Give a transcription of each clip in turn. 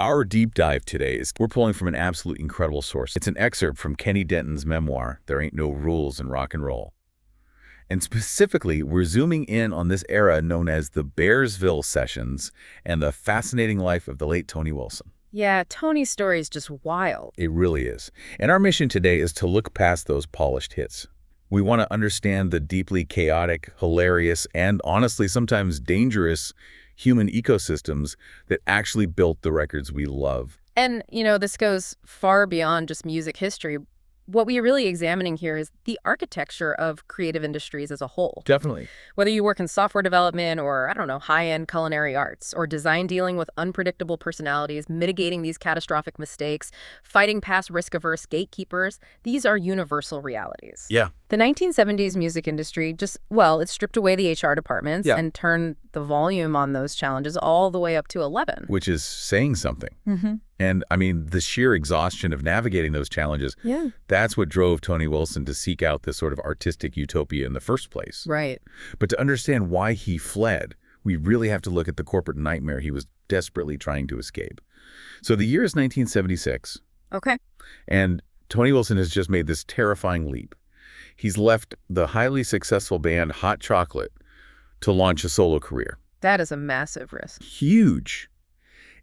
Our deep dive today we're pulling from an absolute incredible source. It's an excerpt from Kenny Denton's memoir, There Ain't No Rules in Rock and Roll. And specifically, we're zooming in on this era known as the Bearsville Sessions and the fascinating life of the late Tony Wilson. Yeah, Tony's story is just wild. It really is. And our mission today is to look past those polished hits. We want to understand the deeply chaotic, hilarious, and honestly sometimes dangerous human ecosystems that actually built the records we love. And, this goes far beyond just music history. What we're really examining here is the architecture of creative industries as a whole. Definitely. Whether you work in software development or, high-end culinary arts, or design dealing with unpredictable personalities, mitigating these catastrophic mistakes, fighting past risk-averse gatekeepers, these are universal realities. Yeah. The 1970s music industry it stripped away the HR departments and turned the volume on those challenges all the way up to 11. Which is saying something. Mm-hmm. And, the sheer exhaustion of navigating those challenges, that's what drove Tony Wilson to seek out this sort of artistic utopia in the first place. Right. But to understand why he fled, we really have to look at the corporate nightmare he was desperately trying to escape. So the year is 1976. Okay. And Tony Wilson has just made this terrifying leap. He's left the highly successful band Hot Chocolate to launch a solo career. That is a massive risk. Huge.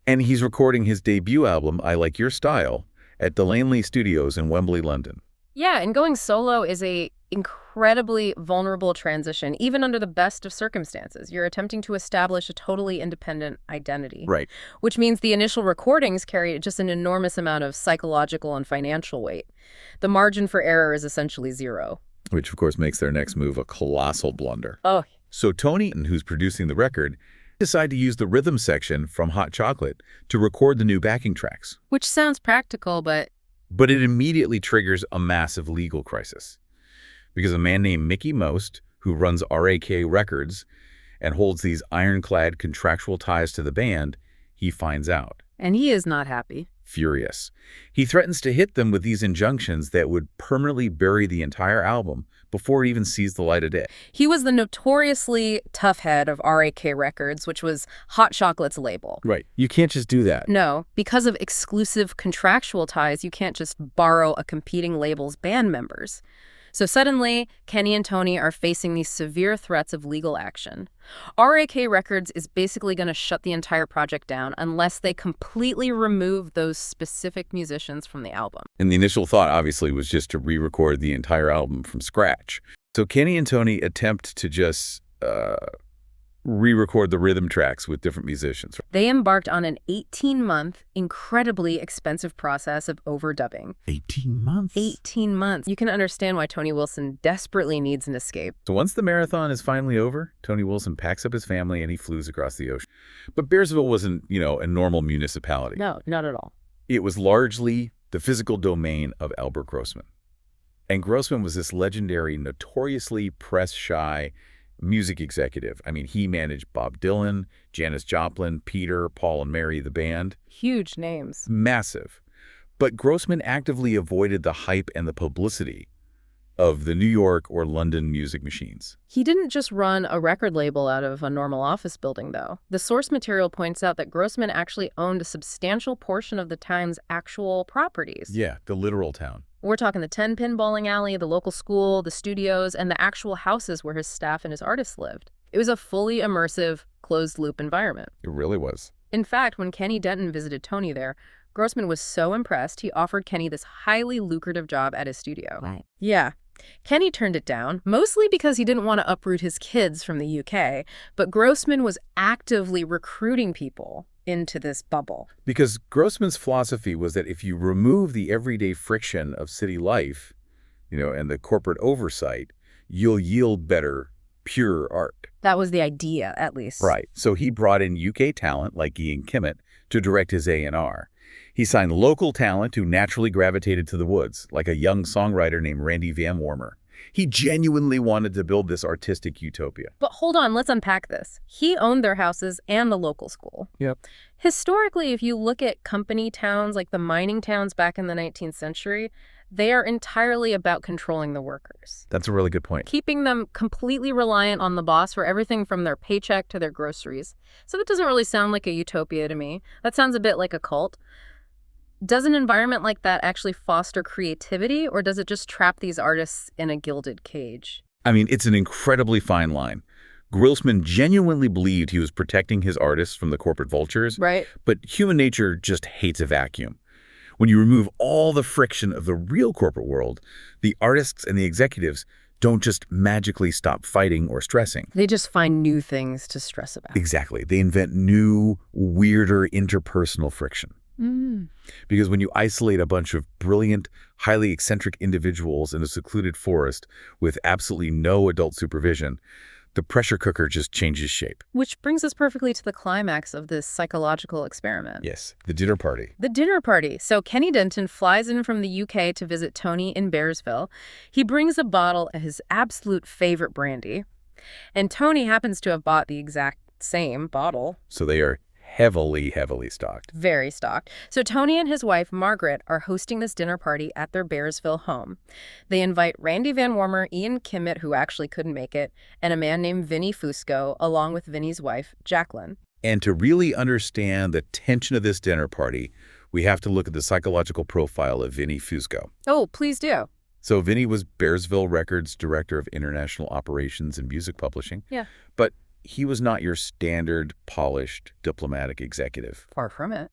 And he's recording his debut album, I Like Your Style, at the Laneley Studios in Wembley, London. Yeah, and going solo is a incredibly vulnerable transition, even under the best of circumstances. You're attempting to establish a totally independent identity. Right. Which means the initial recordings carry just an enormous amount of psychological and financial weight. The margin for error is essentially zero. Which, of course, makes their next move a colossal blunder. Oh. So Tony, who's producing the record, decide to use the rhythm section from Hot Chocolate to record the new backing tracks. Which sounds practical, but it immediately triggers a massive legal crisis. Because a man named Mickey Most, who runs RAK Records and holds these ironclad contractual ties to the band, he finds out. And he is not happy. Furious. He threatens to hit them with these injunctions that would permanently bury the entire album before it even sees the light of day. He was the notoriously tough head of RAK Records, which was Hot Chocolate's label. Right. You can't just do that. No. Because of exclusive contractual ties, you can't just borrow a competing label's band members. So suddenly, Kenny and Tony are facing these severe threats of legal action. RAK Records is basically going to shut the entire project down unless they completely remove those specific musicians from the album. And the initial thought, obviously, was just to re-record the entire album from scratch. So Kenny and Tony attempt to just re-record the rhythm tracks with different musicians. They embarked on an 18-month, incredibly expensive process of overdubbing. 18 months? 18 months. You can understand why Tony Wilson desperately needs an escape. So once the marathon is finally over, Tony Wilson packs up his family and he flees across the ocean. But Bearsville wasn't, a normal municipality. No, not at all. It was largely the physical domain of Albert Grossman. And Grossman was this legendary, notoriously press-shy music executive. He managed Bob Dylan, Janis Joplin, Peter, Paul and Mary, the band. Huge names. Massive. But Grossman actively avoided the hype and the publicity of the New York or London music machines. He didn't just run a record label out of a normal office building, though. The source material points out that Grossman actually owned a substantial portion of the town's actual properties. Yeah, the literal town. We're talking the 10-pin bowling alley, the local school, the studios, and the actual houses where his staff and his artists lived. It was a fully immersive, closed-loop environment. It really was. In fact, when Kenny Denton visited Tony there, Grossman was so impressed he offered Kenny this highly lucrative job at his studio. Right. Yeah. Kenny turned it down, mostly because he didn't want to uproot his kids from the UK, but Grossman was actively recruiting people into this bubble. Because Grossman's philosophy was that if you remove the everyday friction of city life, and the corporate oversight, you'll yield better, pure art. That was the idea, at least. Right. So he brought in UK talent like Ian Kimmett to direct his A&R. He signed local talent who naturally gravitated to the woods, like a young songwriter named Randy Van Warmer. He genuinely wanted to build this artistic utopia. But hold on, let's unpack this. He owned their houses and the local school. Yep. Historically, if you look at company towns like the mining towns back in the 19th century, they are entirely about controlling the workers. That's a really good point. Keeping them completely reliant on the boss for everything from their paycheck to their groceries. So that doesn't really sound like a utopia to me. That sounds a bit like a cult. Does an environment like that actually foster creativity, or does it just trap these artists in a gilded cage? I mean, it's an incredibly fine line. Grossman genuinely believed he was protecting his artists from the corporate vultures, Right. but human nature just hates a vacuum. When you remove all the friction of the real corporate world, the artists and the executives don't just magically stop fighting or stressing. They just find new things to stress about. Exactly. They invent new, weirder interpersonal friction. Because when you isolate a bunch of brilliant, highly eccentric individuals in a secluded forest with absolutely no adult supervision, the pressure cooker just changes shape. Which brings us perfectly to the climax of this psychological experiment. Yes, the dinner party. The dinner party. So Kenny Denton flies in from the UK to visit Tony in Bearsville. He brings a bottle of his absolute favorite brandy. And Tony happens to have bought the exact same bottle. So they are heavily stocked. Very stocked. So Tony and his wife, Margaret, are hosting this dinner party at their Bearsville home. They invite Randy Van Warmer, Ian Kimmett, who actually couldn't make it, and a man named Vinnie Fusco, along with Vinnie's wife, Jacqueline. And to really understand the tension of this dinner party, we have to look at the psychological profile of Vinnie Fusco. Oh, please do. So Vinnie was Bearsville Records Director of International Operations and Music Publishing. Yeah. But he was not your standard, polished, diplomatic executive. Far from it.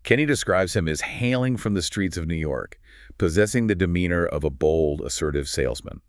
Kenny describes him as hailing from the streets of New York, possessing the demeanor of a bold, assertive salesman.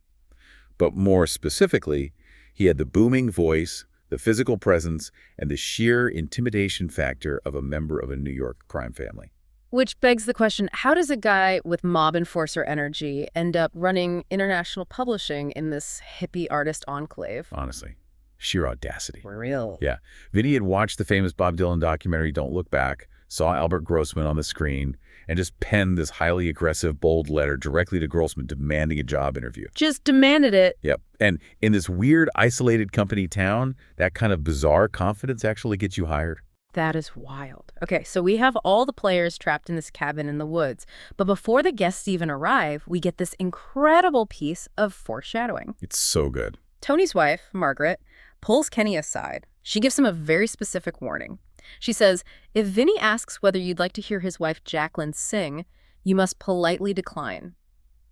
But more specifically, he had the booming voice, the physical presence, and the sheer intimidation factor of a member of a New York crime family. Which begs the question, how does a guy with mob enforcer energy end up running international publishing in this hippie artist enclave? Honestly. Sheer audacity. For real. Yeah. Vinnie had watched the famous Bob Dylan documentary Don't Look Back, saw Albert Grossman on the screen, and just penned this highly aggressive, bold letter directly to Grossman demanding a job interview. Just demanded it. Yep. And in this weird, isolated company town, that kind of bizarre confidence actually gets you hired. That is wild. Okay, so we have all the players trapped in this cabin in the woods. But before the guests even arrive, we get this incredible piece of foreshadowing. It's so good. Tony's wife, Margaret, pulls Kenny aside. She gives him a very specific warning. She says, if Vinnie asks whether you'd like to hear his wife Jacqueline sing, you must politely decline.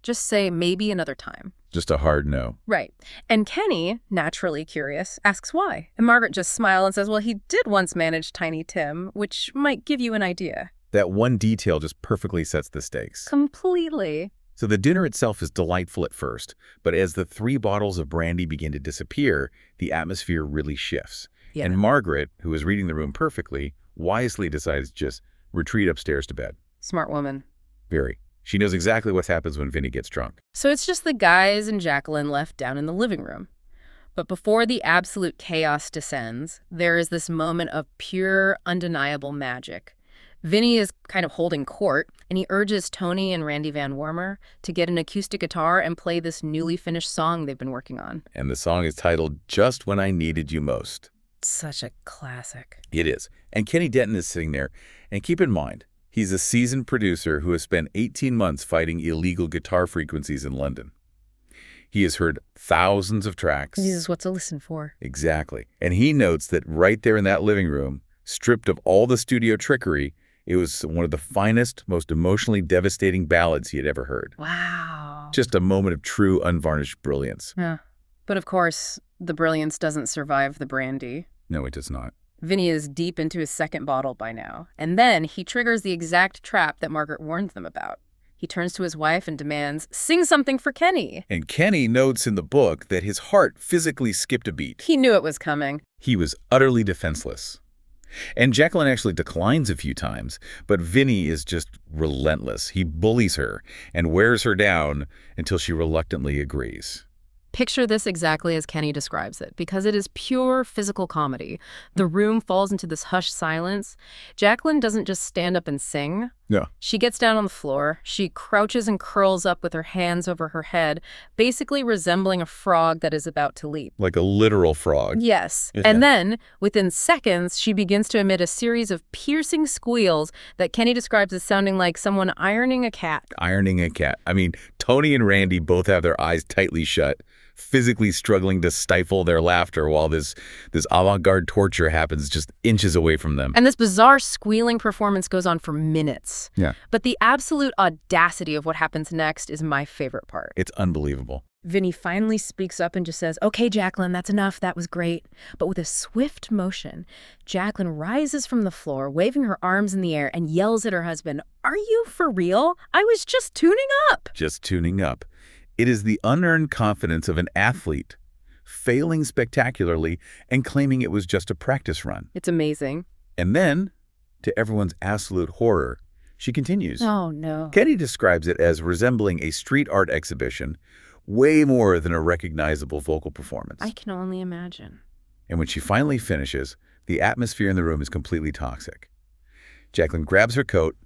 Just say maybe another time. Just a hard no. Right. And Kenny, naturally curious, asks why. And Margaret just smiles and says, well, he did once manage Tiny Tim, which might give you an idea. That one detail just perfectly sets the stakes. Completely. So the dinner itself is delightful at first, but as the 3 bottles of brandy begin to disappear, the atmosphere really shifts. Yeah. And Margaret, who is reading the room perfectly, wisely decides to just retreat upstairs to bed. Smart woman. Very. She knows exactly what happens when Vinnie gets drunk. So it's just the guys and Jacqueline left down in the living room. But before the absolute chaos descends, there is this moment of pure, undeniable magic. Vinnie is kind of holding court, and he urges Tony and Randy Van Warmer to get an acoustic guitar and play this newly finished song they've been working on. And the song is titled Just When I Needed You Most. Such a classic. It is. And Kenny Denton is sitting there. And keep in mind, he's a seasoned producer who has spent 18 months fighting illegal guitar frequencies in London. He has heard thousands of tracks. This is what to listen for. Exactly. And he notes that right there in that living room, stripped of all the studio trickery, it was one of the finest, most emotionally devastating ballads he had ever heard. Wow. Just a moment of true, unvarnished brilliance. Yeah. But of course, the brilliance doesn't survive the brandy. No, it does not. Vinnie is deep into his second bottle by now. And then he triggers the exact trap that Margaret warned them about. He turns to his wife and demands, sing something for Kenny. And Kenny notes in the book that his heart physically skipped a beat. He knew it was coming. He was utterly defenseless. And Jacqueline actually declines a few times, but Vinnie is just relentless. He bullies her and wears her down until she reluctantly agrees. Picture this exactly as Kenny describes it, because it is pure physical comedy. The room falls into this hushed silence. Jacqueline doesn't just stand up and sing. Yeah. She gets down on the floor. She crouches and curls up with her hands over her head, basically resembling a frog that is about to leap. Like a literal frog. Yes. Yeah. And then, within seconds, she begins to emit a series of piercing squeals that Kenny describes as sounding like someone ironing a cat. Ironing a cat. I mean, Tony and Randy both have their eyes tightly shut, physically struggling to stifle their laughter while this avant-garde torture happens just inches away from them. And this bizarre squealing performance goes on for minutes. Yeah. But the absolute audacity of what happens next is my favorite part. It's unbelievable. Vinny finally speaks up and just says, "Okay, Jacqueline, that's enough. That was great." But with a swift motion, Jacqueline rises from the floor, waving her arms in the air, and yells at her husband, "Are you for real? I was just tuning up." Just tuning up. It is the unearned confidence of an athlete failing spectacularly and claiming it was just a practice run. It's amazing. And then, to everyone's absolute horror, she continues. Oh, no. Kenny describes it as resembling a street art exhibition, way more than a recognizable vocal performance. I can only imagine. And when she finally finishes, the atmosphere in the room is completely toxic. Jacqueline grabs her coat,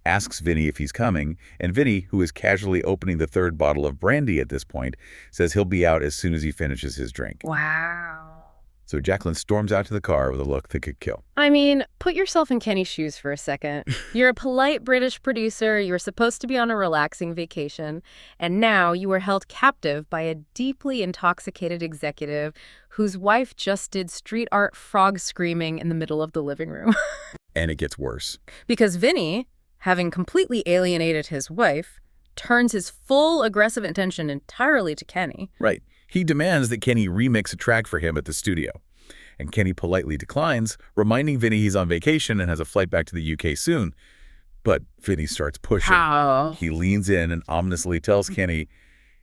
asks Vinny if he's coming, and Vinny, who is casually opening the third bottle of brandy at this point, says he'll be out as soon as he finishes his drink. Wow. So Jacqueline storms out to the car with a look that could kill. I mean, put yourself in Kenny's shoes for a second. You're a polite British producer, you're supposed to be on a relaxing vacation, and now you are held captive by a deeply intoxicated executive whose wife just did street art frog screaming in the middle of the living room. And it gets worse. Because Vinny, having completely alienated his wife, turns his full aggressive attention entirely to Kenny. Right. He demands that Kenny remix a track for him at the studio. And Kenny politely declines, reminding Vinny he's on vacation and has a flight back to the UK soon. But Vinny starts pushing. How? He leans in and ominously tells Kenny,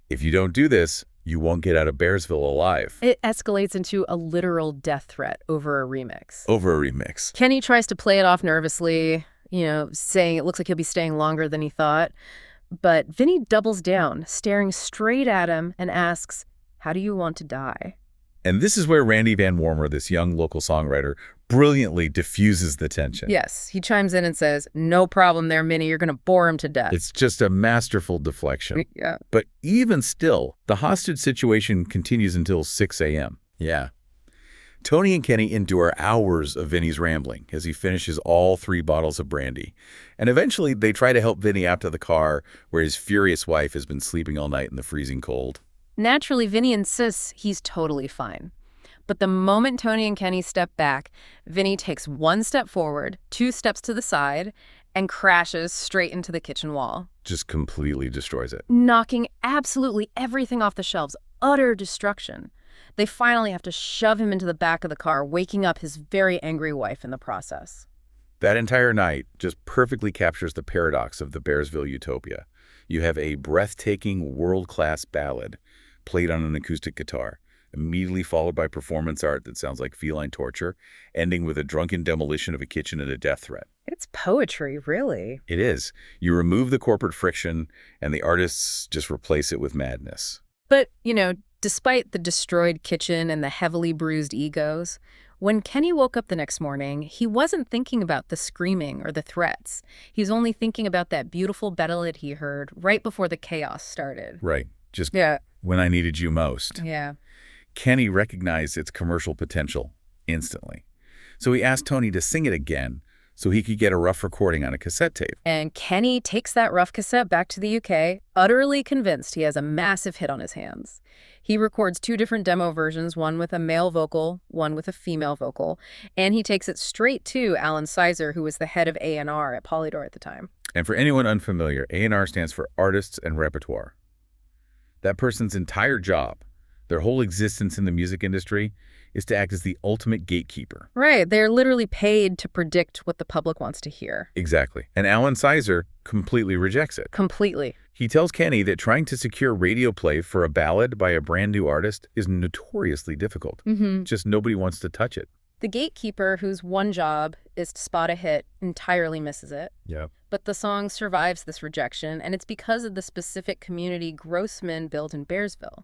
"If you don't do this, you won't get out of Bearsville alive." It escalates into a literal death threat over a remix. Over a remix. Kenny tries to play it off nervously, saying it looks like he'll be staying longer than he thought. But Vinny doubles down, staring straight at him, and asks, "How do you want to die?" And this is where Randy Van Wormer, this young local songwriter, brilliantly diffuses the tension. Yes, he chimes in and says, "No problem there, Minnie. You're going to bore him to death." It's just a masterful deflection. Yeah. But even still, the hostage situation continues until 6 a.m. Yeah. Tony and Kenny endure hours of Vinny's rambling as he finishes all 3 bottles of brandy. And eventually, they try to help Vinny out to the car where his furious wife has been sleeping all night in the freezing cold. Naturally, Vinny insists he's totally fine. But the moment Tony and Kenny step back, Vinny takes 1 step forward, 2 steps to the side, and crashes straight into the kitchen wall. Just completely destroys it. Knocking absolutely everything off the shelves. Utter destruction. They finally have to shove him into the back of the car, waking up his very angry wife in the process. That entire night just perfectly captures the paradox of the Bearsville utopia. You have a breathtaking, world-class ballad played on an acoustic guitar, immediately followed by performance art that sounds like feline torture, ending with a drunken demolition of a kitchen and a death threat. It's poetry, really. It is. You remove the corporate friction, and the artists just replace it with madness. But, despite the destroyed kitchen and the heavily bruised egos, when Kenny woke up the next morning, he wasn't thinking about the screaming or the threats. He's only thinking about that beautiful ballad he heard right before the chaos started. Right. Just Yeah. when I needed you most. Yeah. Kenny recognized its commercial potential instantly. So he asked Tony to sing it again so he could get a rough recording on a cassette tape. And Kenny takes that rough cassette back to the UK, utterly convinced he has a massive hit on his hands. He records 2 different demo versions, one with a male vocal, one with a female vocal, and he takes it straight to Alan Sizer, who was the head of A&R at Polydor at the time. And for anyone unfamiliar, A&R stands for Artists and Repertoire. That person's entire job, their whole existence in the music industry, is to act as the ultimate gatekeeper. Right. They're literally paid to predict what the public wants to hear. Exactly. And Alan Sizer completely rejects it. Completely. He tells Kenny that trying to secure radio play for a ballad by a brand new artist is notoriously difficult. Just nobody wants to touch it. The gatekeeper, whose one job is to spot a hit, entirely misses it. Yeah. But the song survives this rejection, and it's because of the specific community Grossman built in Bearsville.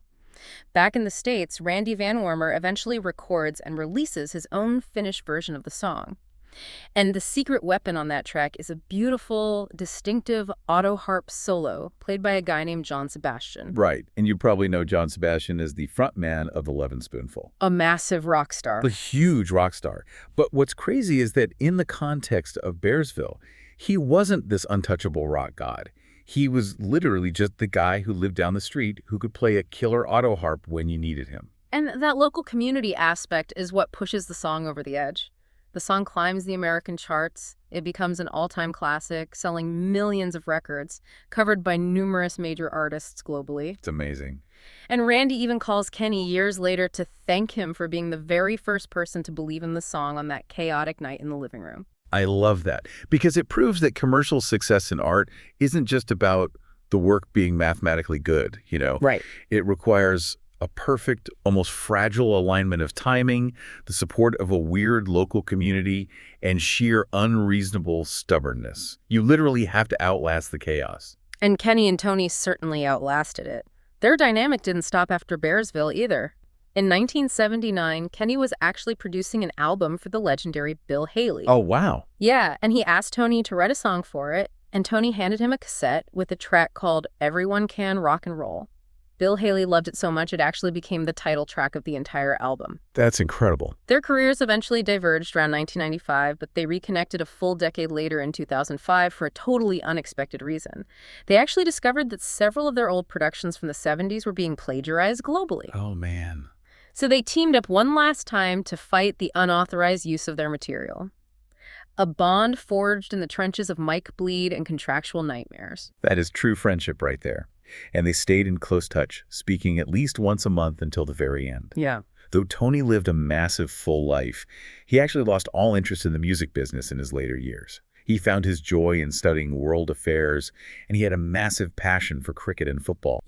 Back in the States, Randy Van Wormer eventually records and releases his own finished version of the song. And the secret weapon on that track is a beautiful, distinctive auto harp solo played by a guy named John Sebastian. Right, and you probably know John Sebastian as the frontman of the Levin Spoonful. A massive rock star. A huge rock star. But what's crazy is that in the context of Bearsville, he wasn't this untouchable rock god. He was literally just the guy who lived down the street who could play a killer auto harp when you needed him. And that local community aspect is what pushes the song over the edge. The song climbs the American charts. It becomes an all-time classic, selling millions of records, covered by numerous major artists globally. It's amazing. And Randy even calls Kenny years later to thank him for being the very first person to believe in the song on that chaotic night in the living room. I love that because it proves that commercial success in art isn't just about the work being mathematically good, Right. It requires a perfect, almost fragile alignment of timing, the support of a weird local community, and sheer unreasonable stubbornness. You literally have to outlast the chaos. And Kenny and Tony certainly outlasted it. Their dynamic didn't stop after Bearsville either. In 1979, Kenny was actually producing an album for the legendary Bill Haley. Oh, wow. Yeah, and he asked Tony to write a song for it, and Tony handed him a cassette with a track called Everyone Can Rock and Roll. Bill Haley loved it so much it actually became the title track of the entire album. That's incredible. Their careers eventually diverged around 1995, but they reconnected a full decade later in 2005 for a totally unexpected reason. They actually discovered that several of their old productions from the 70s were being plagiarized globally. Oh, man. So they teamed up one last time to fight the unauthorized use of their material. A bond forged in the trenches of Mike Bleed and Contractual Nightmares. That is true friendship right there. And they stayed in close touch, speaking at least once a month until the very end. Yeah. Though Tony lived a massive, full life, he actually lost all interest in the music business in his later years. He found his joy in studying world affairs, and he had a massive passion for cricket and football.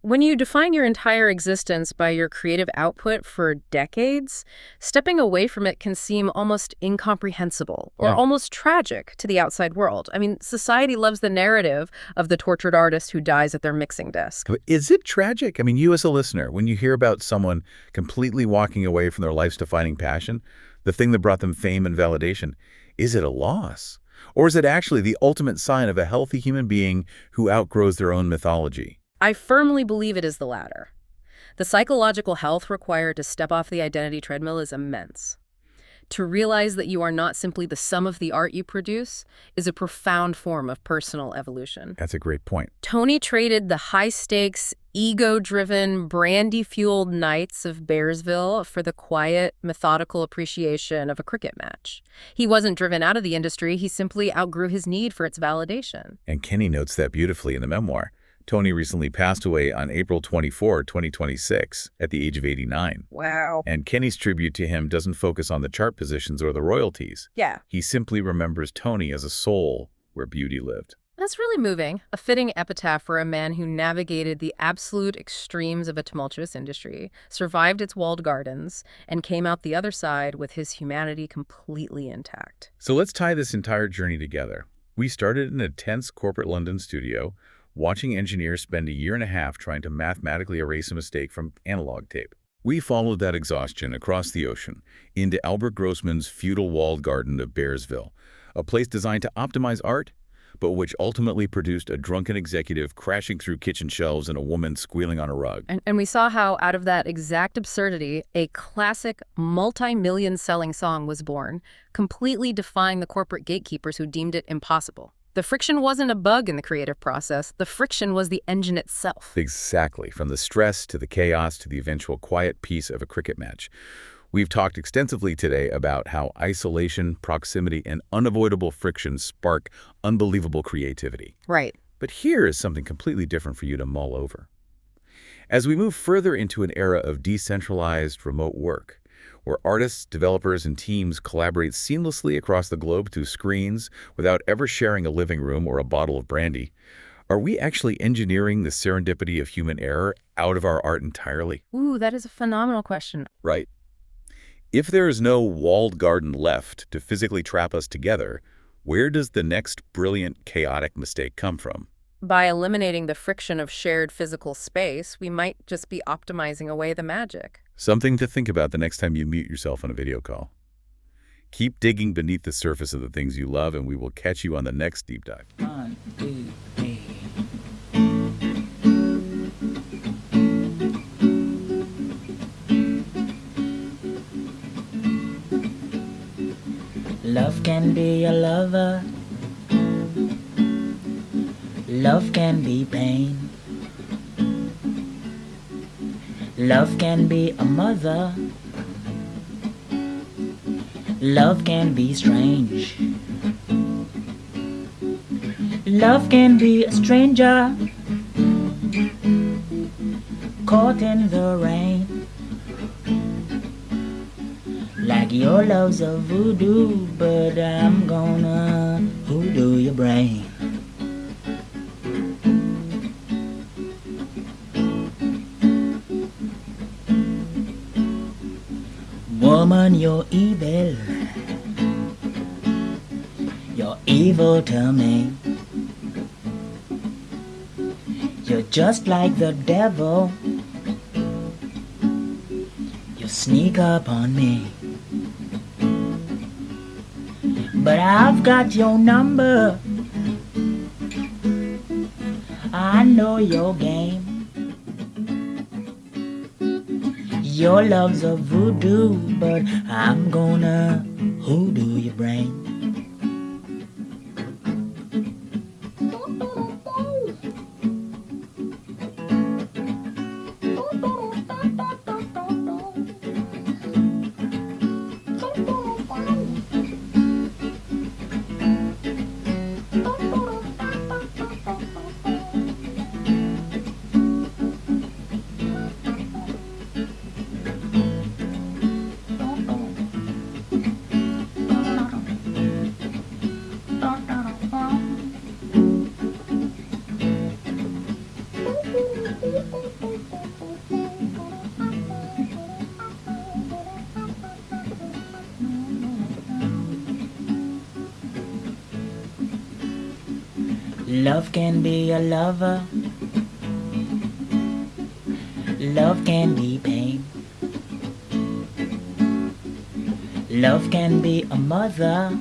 When you define your entire existence by your creative output for decades, stepping away from it can seem almost incomprehensible or almost tragic to the outside world. I mean, society loves the narrative of the tortured artist who dies at their mixing desk. But is it tragic? I mean, you as a listener, when you hear about someone completely walking away from their life's defining passion, the thing that brought them fame and validation, is it a loss? Or is it actually the ultimate sign of a healthy human being who outgrows their own mythology? I firmly believe it is the latter. The psychological health required to step off the identity treadmill is immense. To realize that you are not simply the sum of the art you produce is a profound form of personal evolution. That's a great point. Tony traded the high-stakes, ego-driven, brandy-fueled nights of Bearsville for the quiet, methodical appreciation of a cricket match. He wasn't driven out of the industry, he simply outgrew his need for its validation. And Kenny notes that beautifully in the memoir. Tony recently passed away on April 24, 2026, at the age of 89. Wow. And Kenny's tribute to him doesn't focus on the chart positions or the royalties. Yeah. He simply remembers Tony as a soul where beauty lived. That's really moving. A fitting epitaph for a man who navigated the absolute extremes of a tumultuous industry, survived its walled gardens, and came out the other side with his humanity completely intact. So let's tie this entire journey together. We started in a tense corporate London studio, watching engineers spend a year and a half trying to mathematically erase a mistake from analog tape. We followed that exhaustion across the ocean into Albert Grossman's feudal walled garden of Bearsville, a place designed to optimize art, but which ultimately produced a drunken executive crashing through kitchen shelves and a woman squealing on a rug. And we saw how out of that exact absurdity, a classic multi-million selling song was born, completely defying the corporate gatekeepers who deemed it impossible. The friction wasn't a bug in the creative process. The friction was the engine itself. Exactly. From the stress to the chaos to the eventual quiet peace of a cricket match. We've talked extensively today about how isolation, proximity, and unavoidable friction spark unbelievable creativity. Right. But here is something completely different for you to mull over. As we move further into an era of decentralized remote work, where artists, developers, and teams collaborate seamlessly across the globe through screens without ever sharing a living room or a bottle of brandy, are we actually engineering the serendipity of human error out of our art entirely? Ooh, that is a phenomenal question. Right. If there is no walled garden left to physically trap us together, where does the next brilliant, chaotic mistake come from? By eliminating the friction of shared physical space, we might just be optimizing away the magic. Something to think about the next time you mute yourself on a video call. Keep digging beneath the surface of the things you love, and we will catch you on the next deep dive. 1, 2, 3. Love can be a lover. Love can be pain. Love can be a mother. Love can be strange. Love can be a stranger caught in the rain. Like your love's a voodoo, but I'm gonna hoodoo your brain. Woman, you're evil. You're evil to me. You're just like the devil. You sneak up on me. But I've got your number. I know your game. Your love's a voodoo, but I'm gonna hoodoo your brain. Love can be a lover. Love can be pain. Love can be a mother.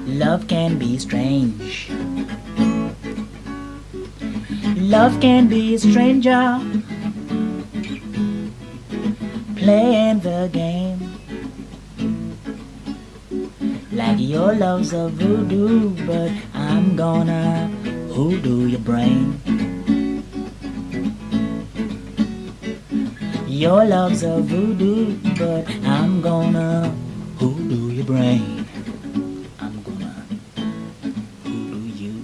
Love can be strange. Love can be a stranger playing the game. Like your love's a voodoo, but I'm gonna hoodoo your brain. Your love's a voodoo, but I'm gonna hoodoo your brain. I'm gonna hoodoo you.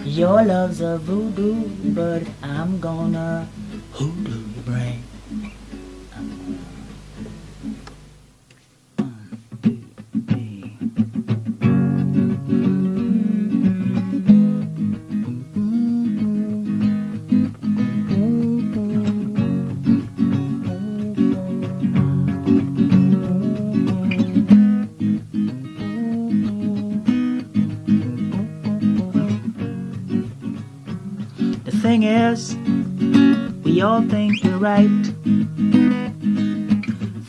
Your love's a voodoo, but I'm gonna hoodoo your brain. The thing is, we all think we're right.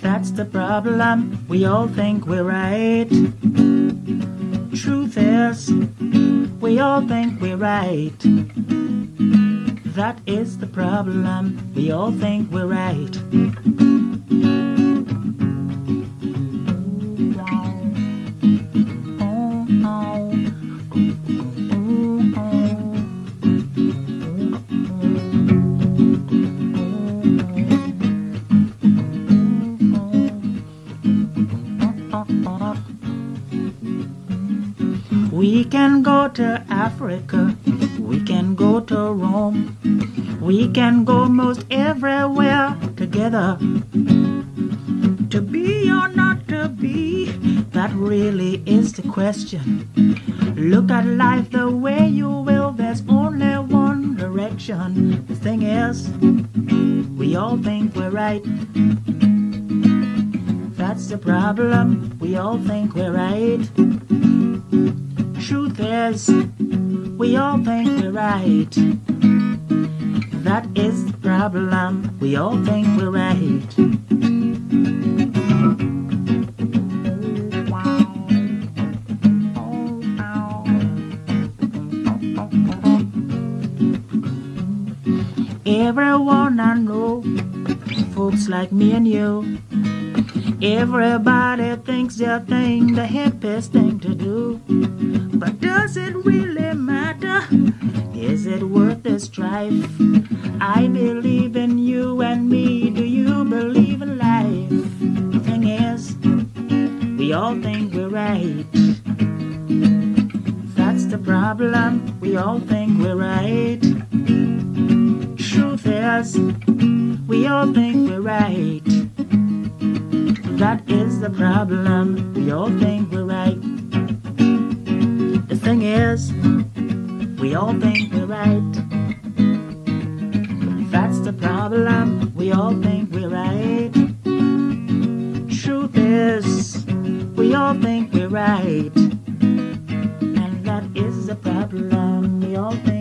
That's the problem, we all think we're right. Truth is, we all think we're right. That is the problem, we all think we're right. We can go to Africa, we can go to Rome, we can go most everywhere together. To be or not to be, that really is the question. Look at life the way you will, there's only one direction. The thing is, we all think we're right. That's the problem, we all think we're right. Truth is, we all think we're right. That is the problem. We all think we're right. Everyone I know, folks like me and you, everybody thinks their thing the hippest thing to do. But does it really matter? Is it worth the strife? I believe in you and me. Do you believe in life? The thing is, we all think we're right. That's the problem. We all think we're right. Truth is, we all think we're right. That is the problem. We all think we're right. The thing is, we all think we're right. That's the problem. We all think we're right. Truth is, we all think we're right. And that is the problem. We all think